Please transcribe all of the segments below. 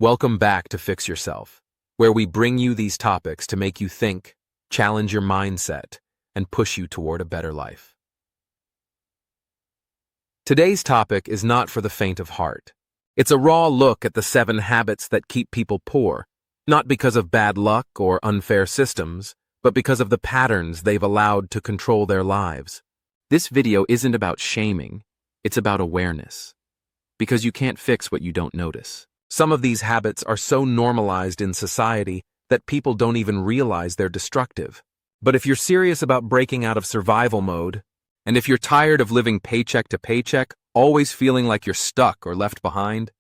Welcome back to Fix Yourself, where we bring you these topics to make you think, challenge your mindset, and push you toward a better life. Today's topic is not for the faint of heart. It's a raw look at the 7 habits that keep people poor, not because of bad luck or unfair systems, but because of the patterns they've allowed to control their lives. This video isn't about shaming, it's about awareness. Because you can't fix what you don't notice. Some of these habits are so normalized in society that people don't even realize they're destructive. But if you're serious about breaking out of survival mode, and if you're tired of living paycheck to paycheck, always feeling like you're stuck or left behind,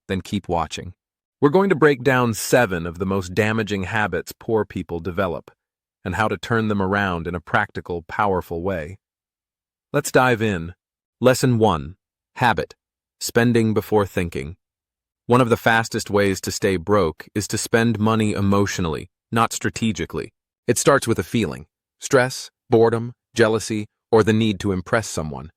then keep watching. We're going to break down 7 of the most damaging habits poor people develop, and how to turn them around in a practical, powerful way. Let's dive in. Lesson 1. Habit. Spending before thinking. One of the fastest ways to stay broke is to spend money emotionally, not strategically. It starts with a feeling: stress, boredom, jealousy, or the need to impress someone.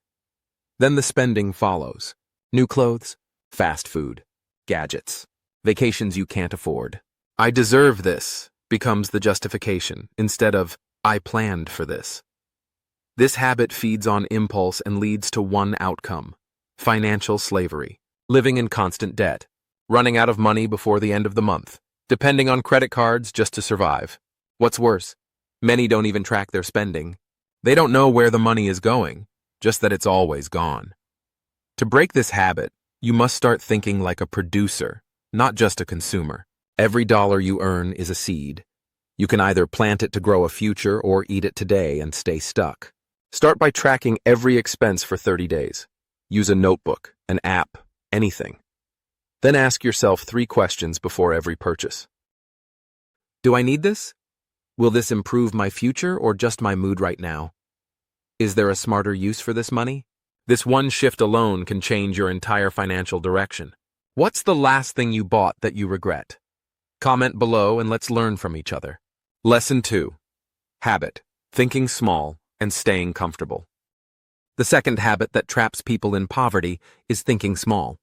Then the spending follows. New clothes, fast food, gadgets, vacations you can't afford. I deserve this becomes the justification instead of I planned for this. This habit feeds on impulse and leads to one outcome: financial slavery, living in constant debt, running out of money before the end of the month, depending on credit cards just to survive. What's worse, many don't even track their spending. They don't know where the money is going, just that it's always gone. To break this habit, you must start thinking like a producer, not just a consumer. Every dollar you earn is a seed. You can either plant it to grow a future or eat it today and stay stuck. Start by tracking every expense for 30 days. Use a notebook, an app, anything. Then ask yourself 3 questions before every purchase. Do I need this? Will this improve my future or just my mood right now? Is there a smarter use for this money? This one shift alone can change your entire financial direction. What's the last thing you bought that you regret? Comment below and let's learn from each other. Lesson 2. Habit. Thinking small and staying comfortable. The second habit that traps people in poverty is thinking small.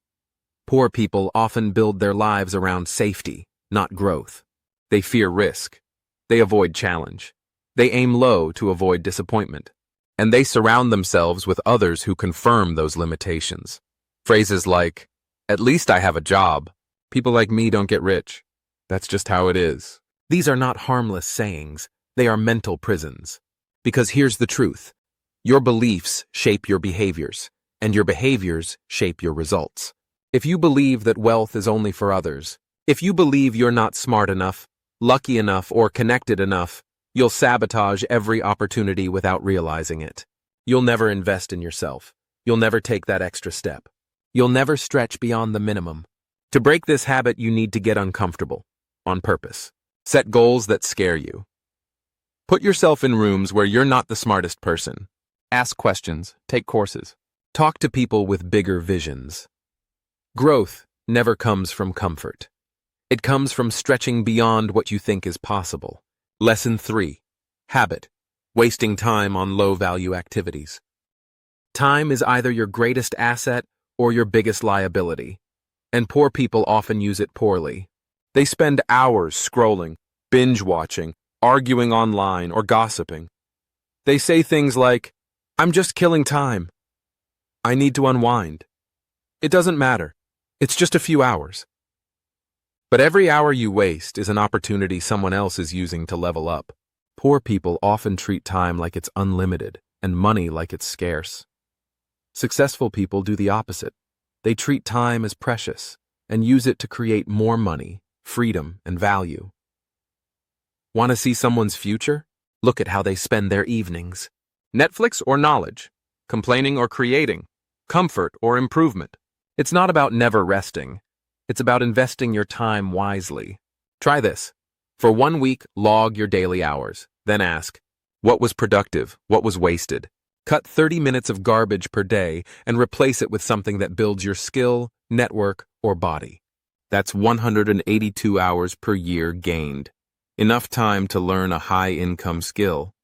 Poor people often build their lives around safety, not growth. They fear risk. They avoid challenge. They aim low to avoid disappointment. And they surround themselves with others who confirm those limitations. Phrases like, "At least I have a job. People like me don't get rich. That's just how it is." These are not harmless sayings. They are mental prisons. Because here's the truth. Your beliefs shape your behaviors, and your behaviors shape your results. If you believe that wealth is only for others, if you believe you're not smart enough, lucky enough, or connected enough, you'll sabotage every opportunity without realizing it. You'll never invest in yourself. You'll never take that extra step. You'll never stretch beyond the minimum. To break this habit, you need to get uncomfortable, on purpose. Set goals that scare you. Put yourself in rooms where you're not the smartest person. Ask questions, take courses. Talk to people with bigger visions. Growth never comes from comfort. It comes from stretching beyond what you think is possible. Lesson 3. Habit. Wasting time on low-value activities. Time is either your greatest asset or your biggest liability, and poor people often use it poorly. They spend hours scrolling, binge-watching, arguing online, or gossiping. They say things like, "I'm just killing time. I need to unwind. It doesn't matter. It's just a few hours." But every hour you waste is an opportunity someone else is using to level up. Poor people often treat time like it's unlimited and money like it's scarce. Successful people do the opposite. They treat time as precious and use it to create more money, freedom, and value. Want to see someone's future? Look at how they spend their evenings. Netflix or knowledge? Complaining or creating? Comfort or improvement? It's not about never resting. It's about investing your time wisely. Try this. For 1 week, log your daily hours. Then ask, what was productive? What was wasted? Cut 30 minutes of garbage per day and replace it with something that builds your skill, network, or body. That's 182 hours per year gained. Enough time to learn a high-income skill.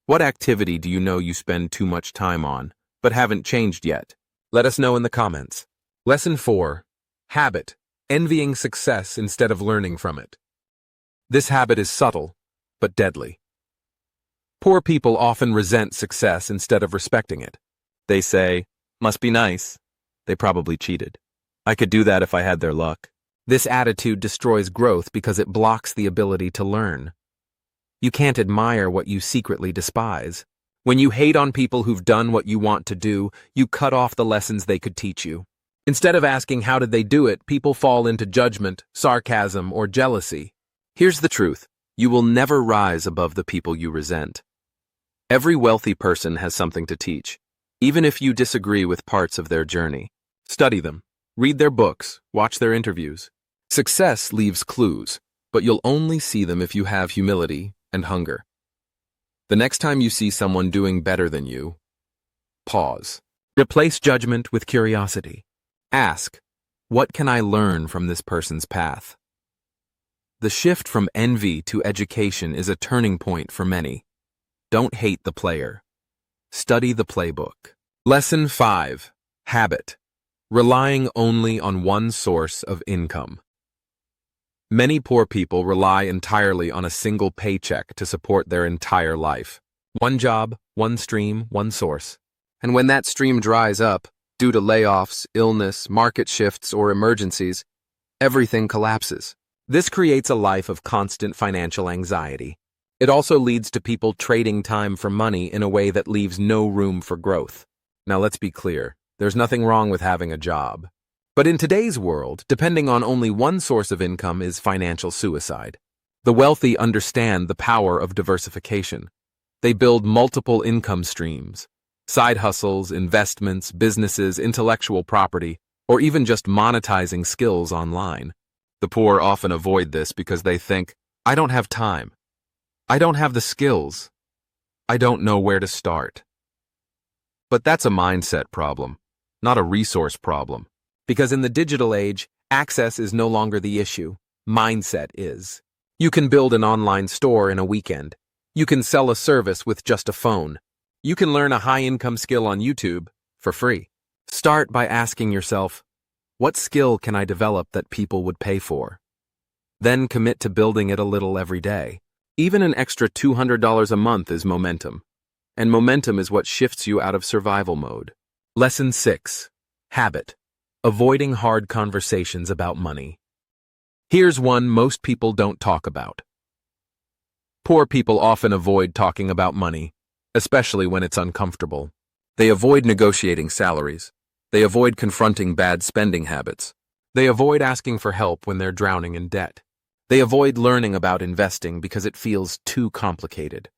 What activity do you know you spend too much time on, but haven't changed yet? Let us know in the comments. Lesson 4. Habit. envying success instead of learning from it. This habit is subtle, but deadly. Poor people often resent success instead of respecting it. They say, "Must be nice. They probably cheated. I could do that if I had their luck." This attitude destroys growth because it blocks the ability to learn. You can't admire what you secretly despise. When you hate on people who've done what you want to do, you cut off the lessons they could teach you. Instead of asking how did they do it, people fall into judgment, sarcasm, or jealousy. Here's the truth. You will never rise above the people you resent. Every wealthy person has something to teach, even if you disagree with parts of their journey. Study them, read their books, watch their interviews. Success leaves clues, but you'll only see them if you have humility and hunger. The next time you see someone doing better than you, pause. Replace judgment with curiosity. Ask, what can I learn from this person's path? The shift from envy to education is a turning point for many. Don't hate the player. Study the playbook. Lesson 5. Habit. Relying only on one source of income. Many poor people rely entirely on a single paycheck to support their entire life. One job, one stream, one source. And when that stream dries up, due to layoffs, illness, market shifts, or emergencies, everything collapses. This creates a life of constant financial anxiety. It also leads to people trading time for money in a way that leaves no room for growth. Now let's be clear, there's nothing wrong with having a job. But in today's world, depending on only one source of income is financial suicide. The wealthy understand the power of diversification. They build multiple income streams, side hustles, investments, businesses, intellectual property, or even just monetizing skills online. The poor often avoid this because they think, I don't have time. I don't have the skills. I don't know where to start. But that's a mindset problem, not a resource problem. Because in the digital age, access is no longer the issue. Mindset is. You can build an online store in a weekend. You can sell a service with just a phone. You can learn a high-income skill on YouTube for free. Start by asking yourself, what skill can I develop that people would pay for? Then commit to building it a little every day. Even an extra $200 a month is momentum. And momentum is what shifts you out of survival mode. Lesson 6. Habit. Avoiding hard conversations about money. Here's one most people don't talk about. Poor people often avoid talking about money, especially when it's uncomfortable. They avoid negotiating salaries. They avoid confronting bad spending habits. They avoid asking for help when they're drowning in debt. They avoid learning about investing because it feels too complicated.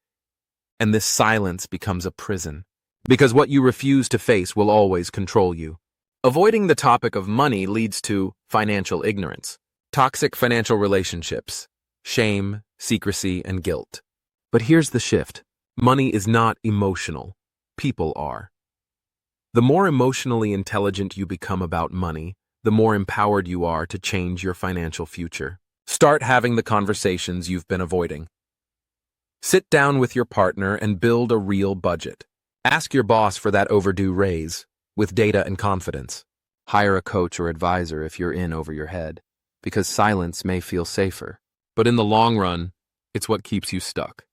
And this silence becomes a prison, because what you refuse to face will always control you. Avoiding the topic of money leads to financial ignorance, toxic financial relationships, shame, secrecy, and guilt. But here's the shift. Money is not emotional. People are. The more emotionally intelligent you become about money, the more empowered you are to change your financial future. Start having the conversations you've been avoiding. Sit down with your partner and build a real budget. Ask your boss for that overdue raise, with data and confidence. Hire a coach or advisor if you're in over your head, because silence may feel safer. But in the long run, it's what keeps you stuck.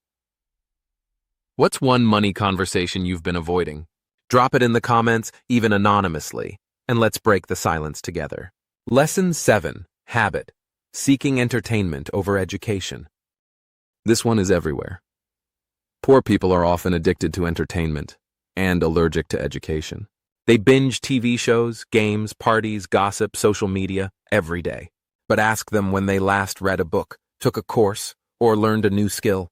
What's one money conversation you've been avoiding? Drop it in the comments, even anonymously, and let's break the silence together. Lesson 7. Habit. Seeking entertainment over education. This one is everywhere. Poor people are often addicted to entertainment and allergic to education. They binge TV shows, games, parties, gossip, social media every day. But ask them when they last read a book, took a course, or learned a new skill.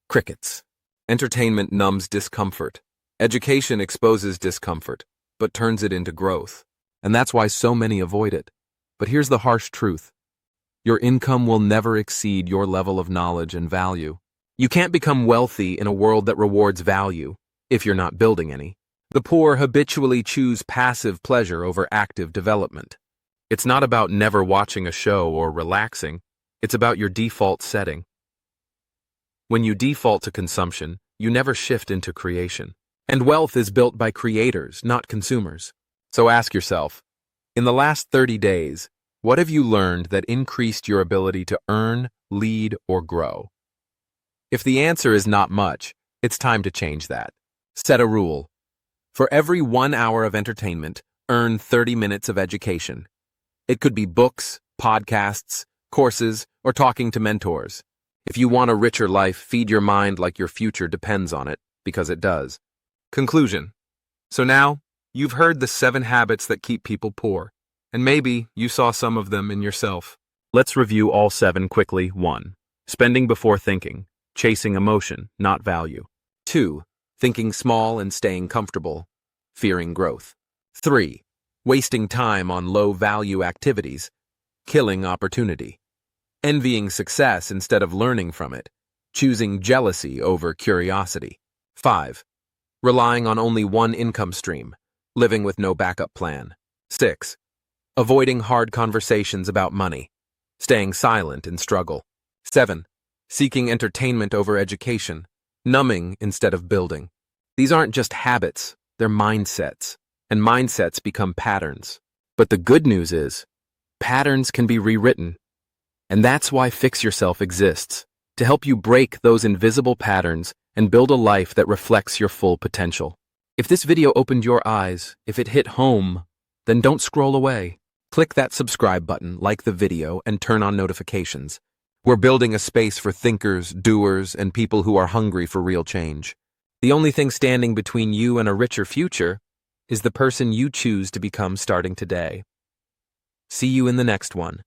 Crickets. Entertainment numbs discomfort. Education exposes discomfort, but turns it into growth. And that's why so many avoid it. But here's the harsh truth. Your income will never exceed your level of knowledge and value. You can't become wealthy in a world that rewards value, if you're not building any. The poor habitually choose passive pleasure over active development. It's not about never watching a show or relaxing. It's about your default setting. When you default to consumption, you never shift into creation. And wealth is built by creators, not consumers. So ask yourself, in the last 30 days, What have you learned that increased your ability to earn, lead, or grow? If the answer is not much, it's time to change that. Set a rule. For every 1 hour of entertainment, earn 30 minutes of education. It could be books, podcasts, courses, or talking to mentors. If you want a richer life, feed your mind like your future depends on it, because it does. Conclusion. So now, you've heard the 7 habits that keep people poor, and maybe you saw some of them in yourself. Let's review all 7 quickly. 1. Spending before thinking, chasing emotion, not value. 2. Thinking small and staying comfortable, fearing growth. 3. Wasting time on low-value activities, killing opportunity. Envying success instead of learning from it, choosing jealousy over curiosity. 5. Relying on only one income stream, living with no backup plan. 6. Avoiding hard conversations about money, staying silent in struggle. 7. Seeking entertainment over education, numbing instead of building. These aren't just habits, they're mindsets, and mindsets become patterns. But the good news is, patterns can be rewritten. And that's why Fix Yourself exists, to help you break those invisible patterns and build a life that reflects your full potential. If this video opened your eyes, if it hit home, then don't scroll away. Click that subscribe button, like the video, and turn on notifications. We're building a space for thinkers, doers, and people who are hungry for real change. The only thing standing between you and a richer future is the person you choose to become starting today. See you in the next one.